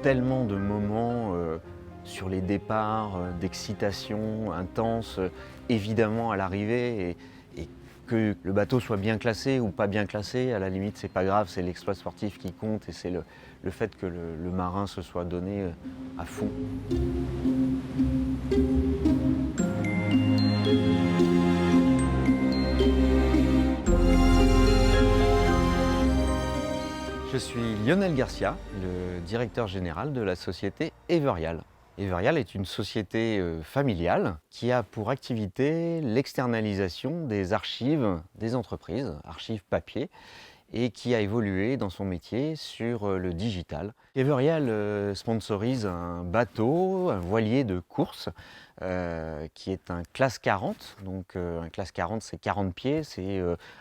tellement de moments sur les départs, d'excitation intense, évidemment à l'arrivée, et que le bateau soit bien classé ou pas bien classé, à la limite c'est pas grave, c'est l'exploit sportif qui compte et c'est le fait que le marin se soit donné à fond. Je suis Lionel Garcia, le directeur général de la société Everial. Everial est une société familiale qui a pour activité l'externalisation des archives des entreprises, archives papier, et qui a évolué dans son métier sur le digital. Everial sponsorise un bateau, un voilier de course, qui est un classe 40. Donc un classe 40, c'est 40 pieds, c'est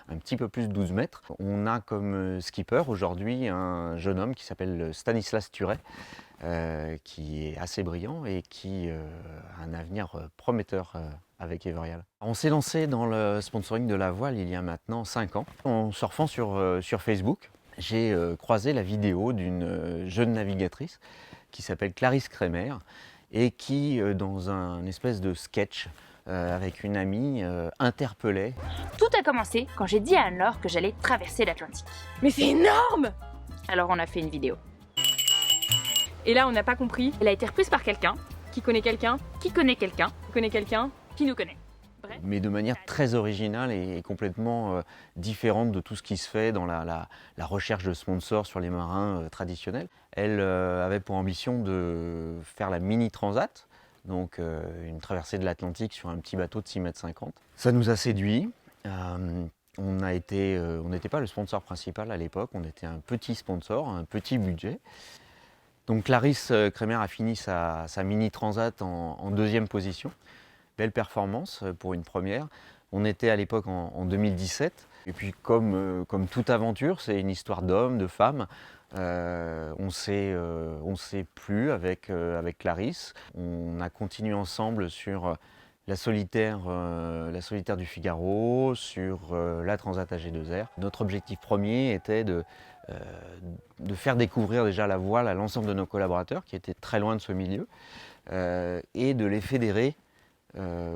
un petit peu plus de 12 mètres. On a comme skipper aujourd'hui un jeune homme qui s'appelle Stanislas Turet, qui est assez brillant et qui a un avenir prometteur avec Everial. On s'est lancé dans le sponsoring de la voile il y a maintenant 5 ans. En surfant sur Facebook, j'ai croisé la vidéo d'une jeune navigatrice qui s'appelle Clarisse Kremer et qui, dans un espèce de sketch avec une amie, interpellait. Tout a commencé quand j'ai dit à Anne-Laure que j'allais traverser l'Atlantique. Mais c'est énorme! Alors on a fait une vidéo. Et là, on n'a pas compris. Elle a été reprise par quelqu'un Qui connaît quelqu'un? qui connaît quelqu'un Qui connaît quelqu'un? qui nous connaît. Bref. Mais de manière très originale et complètement différente de tout ce qui se fait dans la recherche de sponsors sur les marins traditionnels. Elle avait pour ambition de faire la mini transat, donc une traversée de l'Atlantique sur un petit bateau de 6,50 m. Ça nous a séduit. On n'était pas le sponsor principal à l'époque, on était un petit sponsor, un petit budget. Donc Clarisse Kremer a fini sa mini transat en deuxième position. Belle performance pour une première. On était à l'époque en 2017. Et puis comme toute aventure, c'est une histoire d'hommes, de femmes. On s'est plu avec Clarisse. On a continué ensemble sur la solitaire du Figaro, sur la Transat AG2R. Notre objectif premier était de faire découvrir déjà la voile à l'ensemble de nos collaborateurs qui étaient très loin de ce milieu et de les fédérer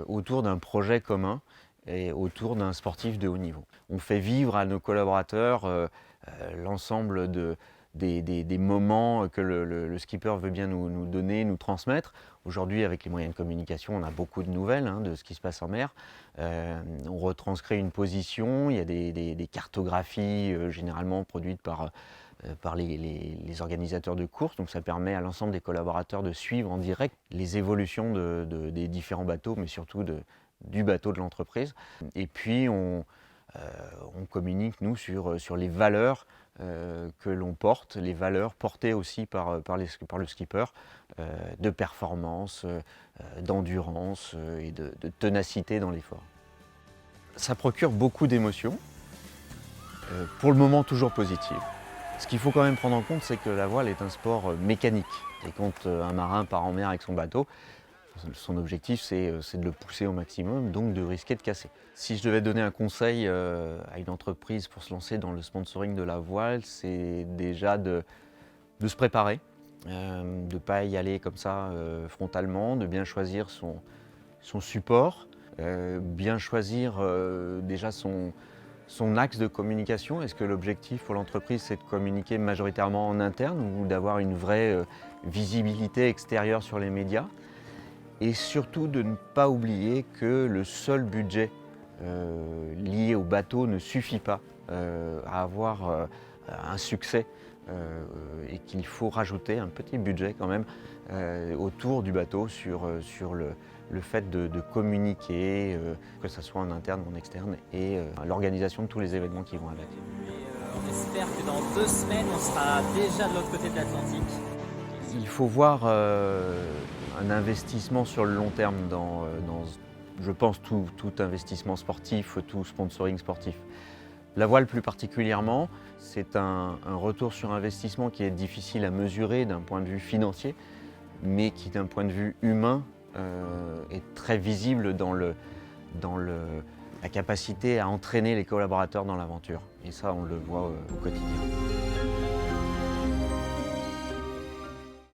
autour d'un projet commun et autour d'un sportif de haut niveau. On fait vivre à nos collaborateurs l'ensemble des moments que le skipper veut bien nous donner, nous transmettre. Aujourd'hui, avec les moyens de communication, on a beaucoup de nouvelles de ce qui se passe en mer. On retranscrit une position, il y a des cartographies généralement produites par les organisateurs de courses, donc ça permet à l'ensemble des collaborateurs de suivre en direct les évolutions des différents bateaux, mais surtout du bateau de l'entreprise. Et puis on communique, nous, sur les valeurs que l'on porte, les valeurs portées aussi par le skipper, de performance, d'endurance et de ténacité dans l'effort. Ça procure beaucoup d'émotions, pour le moment toujours positives. Ce qu'il faut quand même prendre en compte, c'est que la voile est un sport mécanique. Et quand un marin part en mer avec son bateau, son objectif c'est de le pousser au maximum, donc de risquer de casser. Si je devais donner un conseil à une entreprise pour se lancer dans le sponsoring de la voile, c'est déjà de se préparer, de ne pas y aller comme ça frontalement, de bien choisir son support, bien choisir déjà son axe de communication. Est-ce que l'objectif pour l'entreprise, c'est de communiquer majoritairement en interne ou d'avoir une vraie visibilité extérieure sur les médias? Et surtout de ne pas oublier que le seul budget lié au bateau ne suffit pas à avoir un succès et qu'il faut rajouter un petit budget quand même autour du bateau sur le fait de communiquer, que ce soit en interne ou en externe, et l'organisation de tous les événements qui vont avec. On espère que dans 2 semaines, on sera déjà de l'autre côté de l'Atlantique. Il faut voir un investissement sur le long terme dans je pense, tout investissement sportif, tout sponsoring sportif. La voile plus particulièrement, c'est un retour sur investissement qui est difficile à mesurer d'un point de vue financier, mais qui d'un point de vue humain est très visible dans la capacité à entraîner les collaborateurs dans l'aventure. Et ça, on le voit au quotidien.